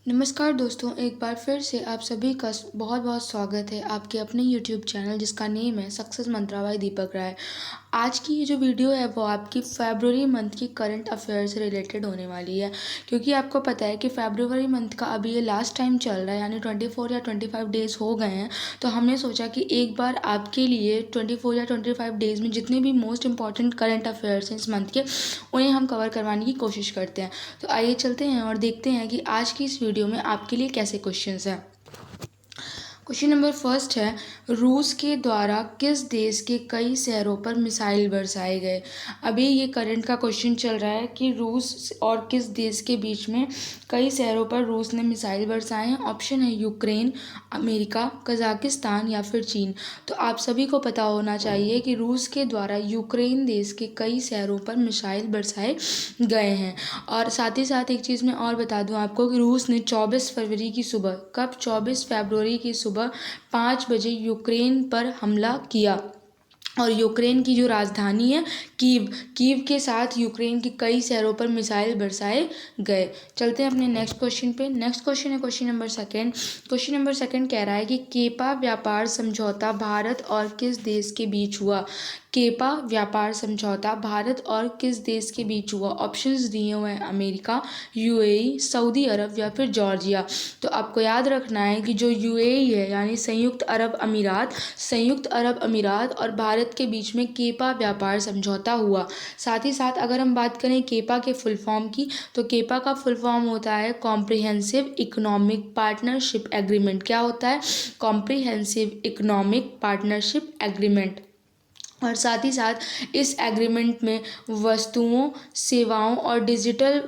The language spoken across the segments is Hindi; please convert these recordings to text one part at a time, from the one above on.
नमस्कार दोस्तों, एक बार फिर से आप सभी का बहुत बहुत स्वागत है आपके अपने यूट्यूब चैनल जिसका नेम है सक्सेस मंत्रा बाय दीपक राय। आज की ये जो वीडियो है वो आपकी फरवरी मंथ की करंट अफेयर से रिलेटेड होने वाली है, क्योंकि आपको पता है कि फरवरी मंथ का अभी ये लास्ट टाइम चल रहा है, यानी 24 या 25 डेज़ हो गए हैं। तो हमने सोचा कि एक बार आपके लिए 24 या 25 डेज़ में जितने भी मोस्ट इंपॉर्टेंट करंट अफेयर्स हैं इस मंथ के, उन्हें हम कवर करवाने की कोशिश करते हैं। तो आइए चलते हैं और देखते हैं कि आज की इस वीडियो में आपके लिए कैसे क्वेश्चंस हैं। क्वेश्चन नंबर फर्स्ट है, रूस के द्वारा किस देश के कई शहरों पर मिसाइल बरसाए गए। अभी ये करंट का क्वेश्चन चल रहा है कि रूस और किस देश के बीच में कई शहरों पर रूस ने मिसाइल बरसाए हैं। ऑप्शन है यूक्रेन, अमेरिका, कजाकिस्तान या फिर चीन। तो आप सभी को पता होना चाहिए कि रूस के द्वारा यूक्रेन देश के कई शहरों पर मिसाइल बरसाए गए हैं। और साथ ही साथ एक चीज़ मैं और बता दूं आपको कि रूस ने 24 फरवरी की सुबह, कब 24 फरवरी की सुबह 5 बजे यूक्रेन पर हमला किया। और यूक्रेन की जो राजधानी है कीव के साथ यूक्रेन के कई शहरों पर मिसाइल बरसाए गए। चलते हैं अपने नेक्स्ट क्वेश्चन पे। नेक्स्ट क्वेश्चन है question number second. Question number second कह रहा है कि केपा व्यापार समझौता भारत और किस देश के बीच हुआ। केपा व्यापार समझौता भारत और किस देश के बीच हुआ। ऑप्शंस दिए हुए हैं अमेरिका, यूएई, सऊदी अरब या फिर जॉर्जिया। तो आपको याद रखना है कि जो यूएई है यानी संयुक्त अरब अमीरात और भारत के बीच में केपा व्यापार समझौता हुआ। साथ ही साथ अगर हम बात करें केपा के फुल फॉर्म की, तो केपा का फुल फॉर्म होता है कॉम्प्रिहेंसिव इकोनॉमिक पार्टनरशिप एग्रीमेंट। क्या होता है? Comprehensive economic partnership agreement. और साथ ही साथ इस एग्रीमेंट में वस्तुओं, सेवाओं और डिजिटल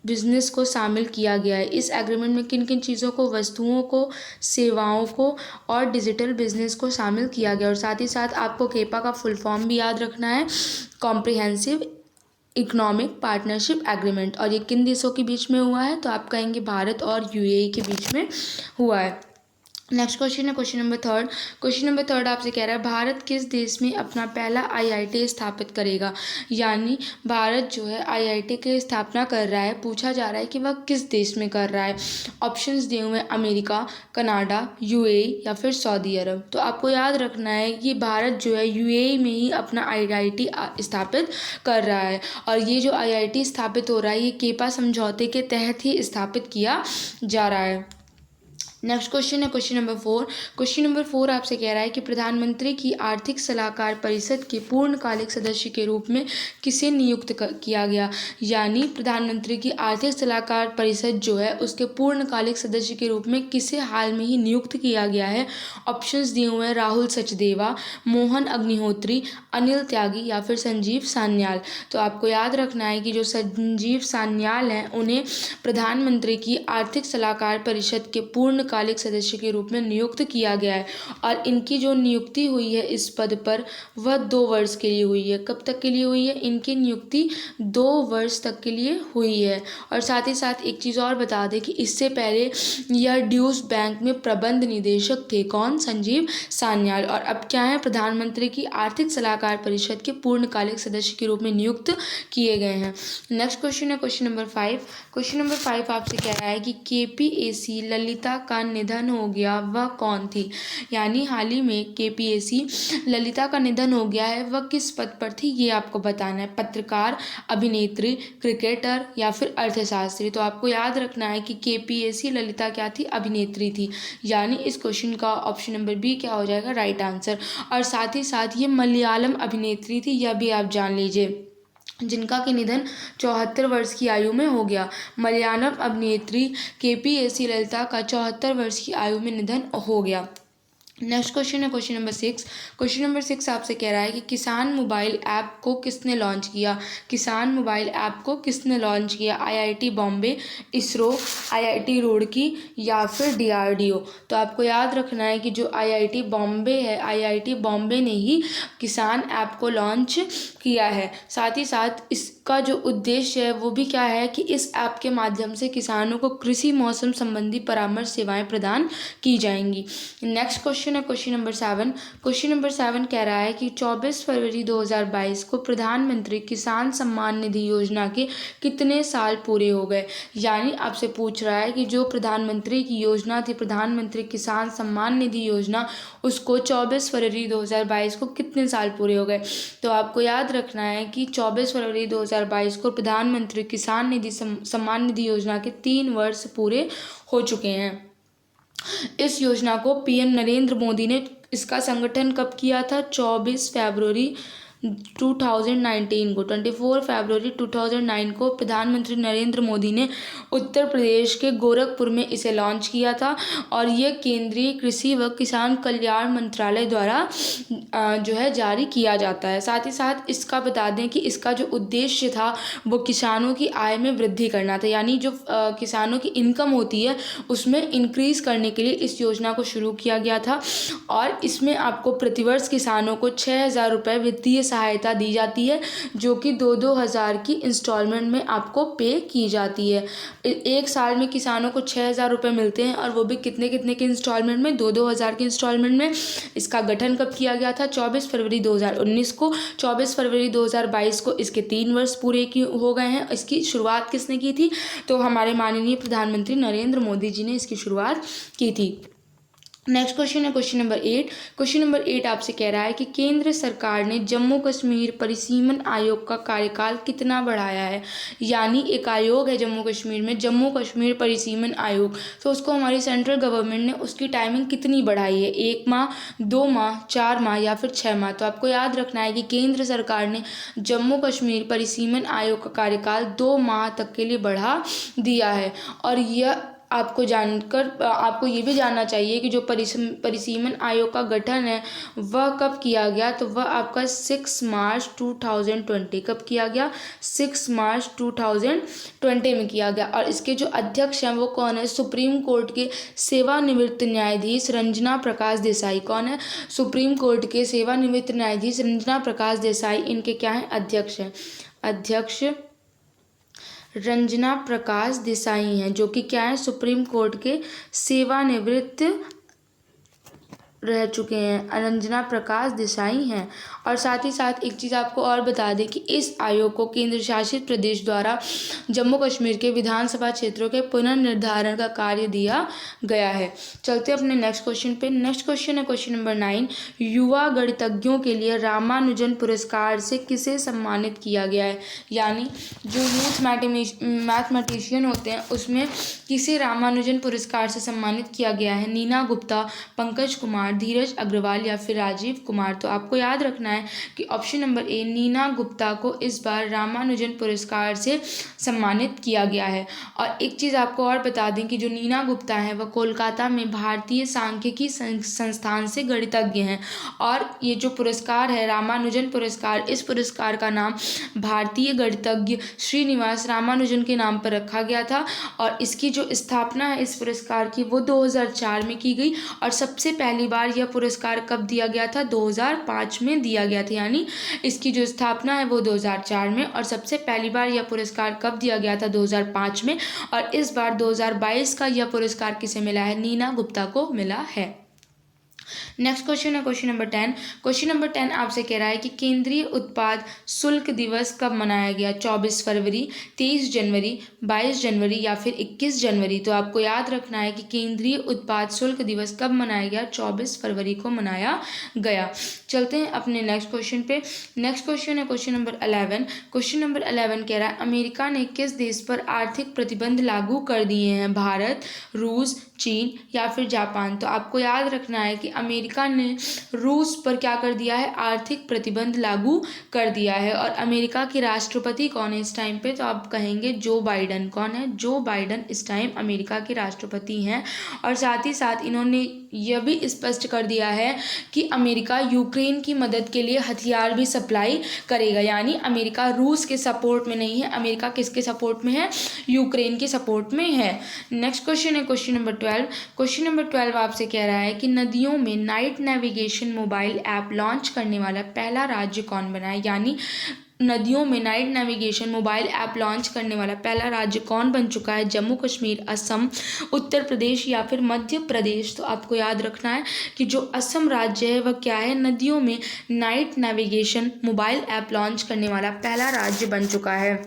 बिजनेस को शामिल किया गया है। इस एग्रीमेंट में किन किन चीज़ों को, वस्तुओं को, सेवाओं को और डिजिटल बिजनेस को शामिल किया गया। और साथ ही साथ आपको केपा का फुल फॉर्म भी याद रखना है, कॉम्प्रिहेंसिव इकोनॉमिक पार्टनरशिप एग्रीमेंट। और ये किन देशों के बीच में हुआ है? तो आप कहेंगे भारत और यूएई के बीच में हुआ है। नेक्स्ट क्वेश्चन है question number third. Question number third आपसे कह रहा है, भारत किस देश में अपना पहला आईआईटी स्थापित करेगा। यानी भारत जो है आईआईटी की स्थापना कर रहा है। पूछा जा रहा है कि वह किस देश में कर रहा है। ऑप्शंस दिए हुए हैं अमेरिका, कनाडा, यूएई या फिर सऊदी अरब। तो आपको याद रखना है कि भारत जो है यूएई में ही अपना आईआईटी स्थापित कर रहा है। और ये जो आईआईटी स्थापित हो रहा है ये केपा समझौते के तहत ही स्थापित किया जा रहा है। नेक्स्ट क्वेश्चन है question number four. Question number four आपसे कह रहा है कि प्रधानमंत्री की आर्थिक सलाहकार परिषद के पूर्णकालिक सदस्य के रूप में किसे नियुक्त किया गया। यानी प्रधानमंत्री की आर्थिक सलाहकार परिषद जो है उसके पूर्णकालिक सदस्य के रूप में किसे हाल में ही नियुक्त किया गया है। ऑप्शंस दिए हुए हैं राहुल सचदेवा, मोहन अग्निहोत्री, अनिल त्यागी या फिर संजीव सान्याल। तो आपको याद रखना है कि जो संजीव सान्याल हैं उन्हें प्रधानमंत्री की आर्थिक सलाहकार परिषद के पूर्णकालिक सदस्य के रूप में नियुक्त किया गया है। और इनकी जो नियुक्ति हुई है इस पद पर वह 2 वर्ष के लिए हुई है। कब तक के लिए हुई है? इनकी नियुक्ति 2 वर्ष तक के लिए हुई है। और साथ ही साथ एक चीज़ और बता दें कि इससे पहले यह ड्यूस बैंक में प्रबंध निदेशक थे। कौन? संजीव सान्याल। और अब क्या है? प्रधानमंत्री की आर्थिक सलाहकार परिषद के पूर्णकालिक सदस्य के रूप में नियुक्त किए गए हैं। नेक्स्ट क्वेश्चन है क्वेश्चन नंबर 5। क्वेश्चन नंबर 5 आपसे कह रहा है कि केपीएसी ललिता का निधन हो गया, वह कौन थी। यानी हाल ही में केपीएसी ललिता का निधन हो गया है, वह किस पद पर थी ये आपको बताना है। पत्रकार, अभिनेत्री, क्रिकेटर या फिर अर्थशास्त्री। तो आपको याद रखना है कि केपीएसी ललिता क्या थी? अभिनेत्री थी। यानी इस क्वेश्चन का ऑप्शन नंबर बी क्या हो जाएगा? Right answer. और साथ ही साथ ये मलयालम अभिनेत्री थी, यह भी आप जान लीजिए, जिनका कि निधन 74 वर्ष की आयु में हो गया। मलयालम अभिनेत्री केपीएसी ललिता का 74 वर्ष की आयु में निधन हो गया। नेक्स्ट क्वेश्चन है क्वेश्चन नंबर 6। क्वेश्चन नंबर 6 आपसे कह रहा है कि किसान मोबाइल ऐप को किसने लॉन्च किया। किसान मोबाइल ऐप को किसने लॉन्च किया। आईआईटी बॉम्बे, इसरो, आईआईटी रुड़की या फिर डीआरडीओ। तो आपको याद रखना है कि जो आईआईटी बॉम्बे है, आईआईटी बॉम्बे ने ही किसान ऐप को लॉन्च किया है। साथ ही साथ इस इसका जो उद्देश्य है वो भी क्या है कि इस ऐप के माध्यम से किसानों को कृषि मौसम संबंधी परामर्श सेवाएं प्रदान की जाएंगी। नेक्स्ट क्वेश्चन है क्वेश्चन नंबर 7। क्वेश्चन नंबर 7 कह रहा है कि 24 फरवरी 2022 को प्रधानमंत्री किसान सम्मान निधि योजना के कितने साल पूरे हो गए। यानी आपसे पूछ रहा है कि जो प्रधानमंत्री की योजना थी, प्रधानमंत्री किसान सम्मान निधि योजना, उसको 24 फरवरी 2022 को कितने साल पूरे हो गए। तो आपको याद रखना है कि 24 फरवरी 2022 को प्रधानमंत्री किसान निधि सम्मान निधि योजना के 3 वर्ष पूरे हो चुके हैं। इस योजना को पीएम नरेंद्र मोदी ने इसका संगठन कब किया था? 24 फरवरी 2019 को, 24 फरवरी 2009 को प्रधानमंत्री नरेंद्र मोदी ने उत्तर प्रदेश के गोरखपुर में इसे लॉन्च किया था और ये केंद्रीय कृषि व किसान कल्याण मंत्रालय द्वारा जो है जारी किया जाता है। साथ ही साथ इसका बता दें कि इसका जो उद्देश्य था वो किसानों की आय में वृद्धि करना था, यानी जो किसानों की इनकम होती है उसमें इंक्रीज़ करने के लिए इस योजना को शुरू किया गया था। और इसमें आपको प्रतिवर्ष किसानों को 6,000 रुपये वित्तीय सहायता दी जाती है, जो कि 2-2 हज़ार की इंस्टॉलमेंट में आपको पे की जाती है। एक साल में किसानों को 6,000 रुपये मिलते हैं और वो भी कितने कितने के इंस्टॉलमेंट में? 2-2 हज़ार के इंस्टॉलमेंट में। इसका गठन कब किया गया था? 24 फरवरी 2019 को। 24 फरवरी 2022 को इसके 3 वर्ष पूरे हो गए हैं। इसकी शुरुआत किसने की थी? तो हमारे माननीय प्रधानमंत्री नरेंद्र मोदी जी ने इसकी शुरुआत की थी। नेक्स्ट क्वेश्चन है क्वेश्चन नंबर 8। क्वेश्चन नंबर 8 आपसे कह रहा है कि केंद्र सरकार ने जम्मू कश्मीर परिसीमन आयोग का कार्यकाल कितना बढ़ाया है। यानी एक आयोग है जम्मू कश्मीर में, जम्मू कश्मीर परिसीमन आयोग, तो उसको हमारी सेंट्रल गवर्नमेंट ने उसकी टाइमिंग कितनी बढ़ाई है? 1 माह, 2 माह, 4 माह या फिर 6 माह। तो आपको याद रखना है कि केंद्र सरकार ने जम्मू कश्मीर परिसीमन आयोग का कार्यकाल 2 माह तक के लिए बढ़ा दिया है। और यह आपको जानकर आपको ये भी जानना चाहिए कि जो परिसीमन आयोग का गठन है वह कब किया गया। तो वह आपका 6 मार्च 2020 कब किया गया? 6 मार्च 2020 में किया गया। और इसके जो अध्यक्ष हैं वो कौन है? सुप्रीम कोर्ट के सेवानिवृत्त न्यायाधीश रंजना प्रकाश देसाई। कौन है? सुप्रीम कोर्ट के सेवानिवृत्त न्यायाधीश रंजना प्रकाश देसाई इनके क्या हैं? अध्यक्ष हैं। अध्यक्ष रंजना प्रकाश देसाई हैं, जो कि क्या है? सुप्रीम कोर्ट के सेवानिवृत्त रह चुके हैं, रंजना प्रकाश देसाई हैं। और साथ ही साथ एक चीज़ आपको और बता दें कि इस आयोग को केंद्र शासित प्रदेश द्वारा जम्मू कश्मीर के विधानसभा क्षेत्रों के पुनर्निर्धारण का कार्य दिया गया है। चलते अपने नेक्स्ट क्वेश्चन पे। नेक्स्ट क्वेश्चन है क्वेश्चन नंबर 9। युवा गणितज्ञों के लिए रामानुजन पुरस्कार से किसे सम्मानित किया गया है। यानी जो यूथ मैथमेटिशियन होते हैं उसमें किसे रामानुजन पुरस्कार से सम्मानित किया गया है। नीना गुप्ता, पंकज कुमार, धीरज अग्रवाल या फिर राजीव कुमार। तो आपको याद रखना है कि option number A, Neena Gupta को इस बार रामानुजन पुरस्कार से सम्मानित किया गया है। और एक चीज़ आपको और बता दें कि जो नीना गुप्ता है वह कोलकाता में भारतीय सांख्यिकी संस्थान से गणितज्ञ हैं। और ये जो पुरस्कार है रामानुजन पुरस्कार, इस पुरस्कार का नाम भारतीय गणितज्ञ श्रीनिवास रामानुजन के नाम पर रखा गया था। और इसकी जो स्थापना है इस पुरस्कार की वो 2004 में की गई। और सबसे पहली बार यह पुरस्कार कब दिया गया था? 2005 में दिया गया था। यानी इसकी जो स्थापना है वो 2004 में और सबसे पहली बार यह पुरस्कार कब दिया गया था? 2005 में। और इस बार 2022 का यह पुरस्कार किसे मिला है? नीना गुप्ता को मिला है। नेक्स्ट क्वेश्चन है क्वेश्चन नंबर 10। क्वेश्चन नंबर 10 आपसे कह रहा है कि केंद्रीय उत्पाद शुल्क दिवस कब मनाया गया? 24 फरवरी, 23 जनवरी, 22 जनवरी या फिर 21 जनवरी। तो आपको याद रखना है कि केंद्रीय उत्पाद शुल्क दिवस कब मनाया गया? 24 फरवरी को मनाया गया। चलते हैं अपने नेक्स्ट क्वेश्चन पे। नेक्स्ट क्वेश्चन है क्वेश्चन नंबर 11। क्वेश्चन नंबर 11 कह रहा है अमेरिका ने किस देश पर आर्थिक प्रतिबंध लागू कर दिए हैं? भारत, रूस, चीन या फिर जापान। तो आपको याद रखना है कि अमेरिका ने रूस पर क्या कर दिया है? आर्थिक प्रतिबंध लागू कर दिया है। और अमेरिका के राष्ट्रपति कौन है इस टाइम पे? तो आप कहेंगे जो बाइडन। कौन है? जो बाइडन इस टाइम अमेरिका के राष्ट्रपति हैं। और साथ ही साथ इन्होंने यह भी स्पष्ट कर दिया है कि अमेरिका यूक्रेन की मदद के लिए हथियार भी सप्लाई करेगा। यानी अमेरिका रूस के सपोर्ट में नहीं है, अमेरिका किसके सपोर्ट में है? यूक्रेन के सपोर्ट में है। नेक्स्ट क्वेश्चन है क्वेश्चन नंबर 12। क्वेश्चन नंबर 12 आपसे कह रहा है कि नदियों में night navigation mobile app launch करने वाला पहला राज्य कौन बना है? यानी नदियों में night navigation mobile app launch करने वाला पहला राज्य कौन बन चुका है? जम्मू कश्मीर, असम, उत्तर प्रदेश या फिर मध्य प्रदेश। तो आपको याद रखना है कि जो असम राज्य है वह क्या है? नदियों में night navigation mobile app launch करने वाला पहला राज्य बन चुका है।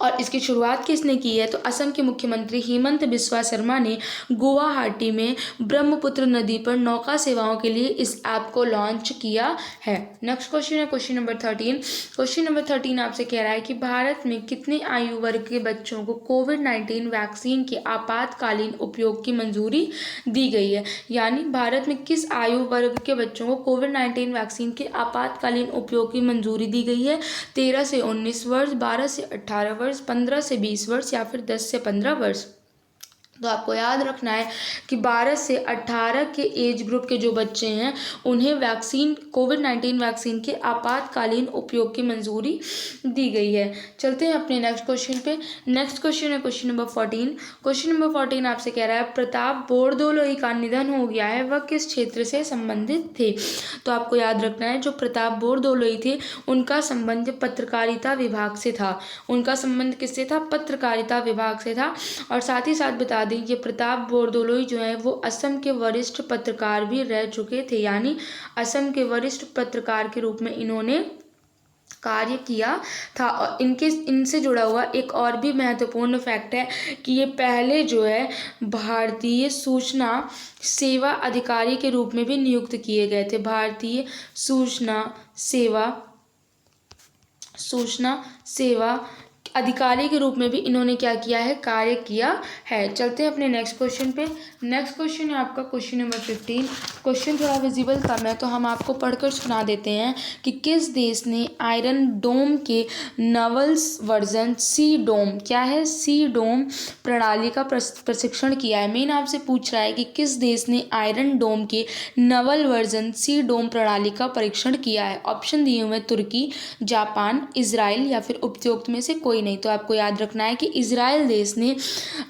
और इसकी शुरुआत किसने की है? तो असम के मुख्यमंत्री हेमंत बिस्वा शर्मा ने गुवाहाटी में ब्रह्मपुत्र नदी पर नौका सेवाओं के लिए इस ऐप को लॉन्च किया है। नेक्स्ट क्वेश्चन है क्वेश्चन नंबर 13। क्वेश्चन नंबर 13 आपसे कह रहा है कि भारत में कितने आयु वर्ग के बच्चों को कोविड-19 वैक्सीन के आपातकालीन उपयोग की मंजूरी दी गई है? यानी भारत में किस आयु वर्ग के बच्चों को कोविड-19 वैक्सीन के आपातकालीन उपयोग की मंजूरी दी गई है? 13 से 19 वर्ष, 12 से 18 वर्ष, 15 से 20 वर्ष या फिर 10 से 15 वर्ष। तो आपको याद रखना है कि 12 से 18 के एज ग्रुप के जो बच्चे हैं उन्हें वैक्सीन कोविड-19 वैक्सीन के आपातकालीन उपयोग की मंजूरी दी गई है। चलते हैं अपने नेक्स्ट क्वेश्चन पे। नेक्स्ट क्वेश्चन है क्वेश्चन नंबर 14। क्वेश्चन नंबर 14 आपसे कह रहा है प्रताप बोरदोलोई का निधन हो गया है, वह किस क्षेत्र से संबंधित थे? तो आपको याद रखना है जो प्रताप बोरदोलोई थे उनका संबंध पत्रकारिता विभाग से था। उनका संबंध किससे था? पत्रकारिता विभाग से था। और साथ ही साथ बता दें ये प्रताप बोरदोलोई जो है वो असम के वरिष्ठ पत्रकार भी रह चुके थे, यानी असम के वरिष्ठ पत्रकार के रूप में इन्होंने कार्य किया था। और इनसे जुड़ा हुआ एक और भी महत्वपूर्ण फैक्ट है कि ये पहले जो है भारतीय सूचना सेवा अधिकारी के रूप में भी नियुक्त किए गए थे। भारतीय सूचना सेवा अधिकारी के रूप में भी इन्होंने क्या किया है? कार्य किया है। चलते हैं अपने नेक्स्ट क्वेश्चन पे। नेक्स्ट क्वेश्चन है आपका क्वेश्चन नंबर 15। क्वेश्चन थोड़ा विजिबल कम है तो हम आपको पढ़कर सुना देते हैं कि किस देश ने आयरन डोम के नवल वर्जन सी डोम क्या है? सी डोम प्रणाली का प्रशिक्षण किया है। मेन आपसे पूछ रहा है कि किस देश ने आयरन डोम के नवल वर्जन सी डोम प्रणाली का परीक्षण किया है? ऑप्शन दिए हुए तुर्की, जापान, इजराइल या फिर उपयुक्त में से कोई नहीं। तो आपको याद रखना है कि इजराइल देश ने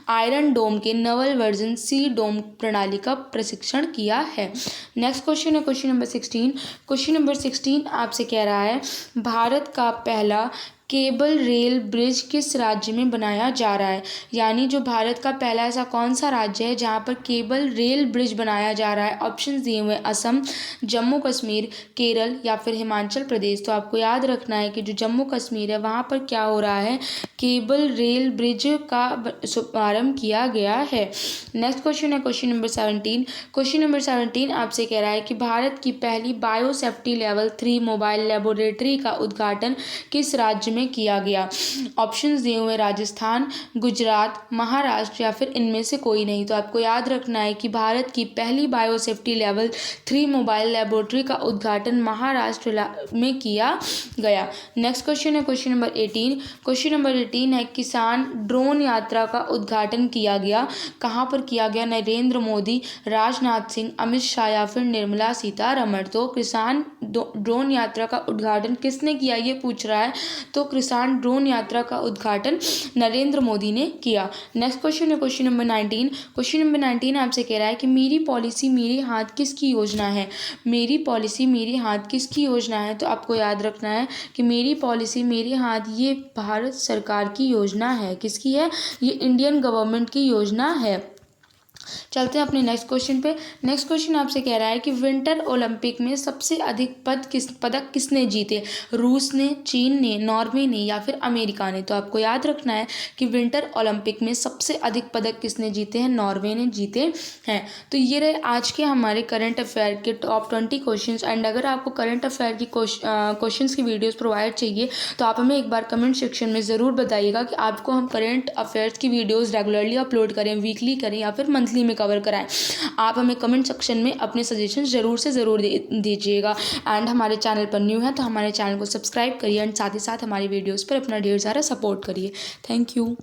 आयरन डोम के नवल वर्जन सी डोम प्रणाली का प्रशिक्षण किया है। नेक्स्ट क्वेश्चन है क्वेश्चन नंबर 16। क्वेश्चन नंबर 16 आपसे कह रहा है भारत का पहला केबल रेल ब्रिज किस राज्य में बनाया जा रहा है? यानी जो भारत का पहला ऐसा कौन सा राज्य है जहाँ पर केबल रेल ब्रिज बनाया जा रहा है? ऑप्शन दिए हुए असम, जम्मू कश्मीर, केरल या फिर हिमाचल प्रदेश। तो आपको याद रखना है कि जो जम्मू कश्मीर है वहाँ पर क्या हो रहा है? केबल रेल ब्रिज का शुभारंभ किया गया है। नेक्स्ट क्वेश्चन है क्वेश्चन नंबर 17। क्वेश्चन नंबर 17 आपसे कह रहा है कि भारत की पहली बायोसेफ्टी लेवल 3 मोबाइल लेबोरेटरी का उद्घाटन किस राज्य में किया गया? ऑप्शंस दिए हुए राजस्थान, गुजरात, महाराष्ट्र या फिर इनमें से कोई नहीं। तो आपको याद रखना है कि भारत की पहली बायोसेफ्टी लेवल 3 मोबाइल लेबोरेटरी का उद्घाटन महाराष्ट्र में किया गया। नेक्स्ट क्वेश्चन है क्वेश्चन नंबर 18। क्वेश्चन नंबर 18 है किसान ड्रोन यात्रा का उद्घाटन किया गया। कहाँ पर किया गया? नरेंद्र मोदी, राजनाथ सिंह, अमित शाह या फिर निर्मला सीतारमण। तो किसान ड्रोन यात्रा का उद्घाटन किसने किया ये पूछ रहा है। तो किसान ड्रोन यात्रा का उद्घाटन नरेंद्र मोदी ने किया। नेक्स्ट क्वेश्चन है क्वेश्चन नंबर 19। क्वेश्चन नंबर 19 आपसे कह रहा है कि मेरी पॉलिसी मेरे हाथ किसकी योजना है? मेरी पॉलिसी मेरे हाथ किसकी योजना है? तो आपको याद रखना है कि मेरी पॉलिसी मेरे हाथ ये भारत सरकार की योजना है। किसकी है? ये इंडियन गवर्नमेंट की योजना है। चलते हैं अपने नेक्स्ट क्वेश्चन पे। नेक्स्ट क्वेश्चन आपसे कह रहा है कि विंटर ओलंपिक में सबसे अधिक पदक किसने जीते? रूस ने, चीन ने, नॉर्वे ने या फिर अमेरिका ने। तो आपको याद रखना है कि विंटर ओलंपिक में सबसे अधिक पदक किसने जीते हैं? नॉर्वे ने जीते हैं। तो ये रहे आज के हमारे करंट अफेयर के टॉप 20 क्वेश्चन। एंड अगर आपको करंट अफेयर की क्वेश्चन की वीडियोज़ प्रोवाइड चाहिए तो आप हमें एक बार कमेंट सेक्शन में ज़रूर बताइएगा कि आपको हम करंट अफेयर्स की वीडियोज़ रेगुलरली अपलोड करें, वीकली करें या फिर मंथली में कवर कराएं। आप हमें कमेंट सेक्शन में अपने सजेशन ज़रूर से ज़रूर दीजिएगा। एंड हमारे चैनल पर न्यू है तो हमारे चैनल को सब्सक्राइब करिए एंड साथ ही साथ हमारी वीडियोज़ पर अपना ढेर सारा सपोर्ट करिए। Thank you.